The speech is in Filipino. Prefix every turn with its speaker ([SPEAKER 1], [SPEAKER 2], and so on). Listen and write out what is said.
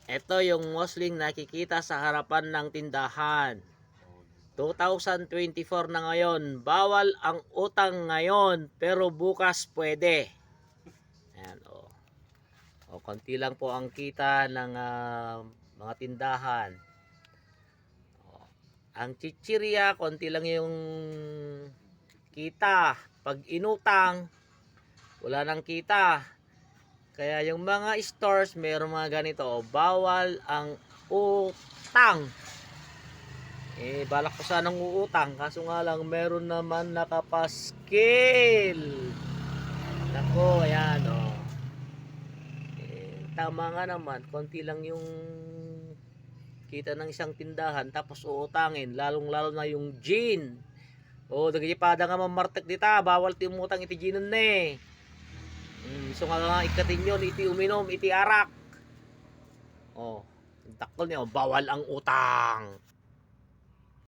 [SPEAKER 1] Ito yung Musling nakikita sa harapan ng tindahan. 2024 na ngayon, bawal ang utang ngayon, pero bukas pwede. Ayan, o. O, konti lang po ang kita ng mga tindahan. O, ang chichirya, konti lang yung kita. Pag inutang, wala nang kita. Kaya yung mga stores, mayroong mga ganito, bawal ang utang. Balak ko sanang uutang, kaso nga lang meron naman nakapaskil. Nako, ayan oh. Tama nga naman, konti lang yung kita ng isang tindahan, tapos uutangin, lalong lalo na yung gin. Dagiti nga mamartek dita, bawal ti umutang iti ginon ne. So nga ikatin yun, iti uminom, iti arak. Takol niya, bawal ang utang.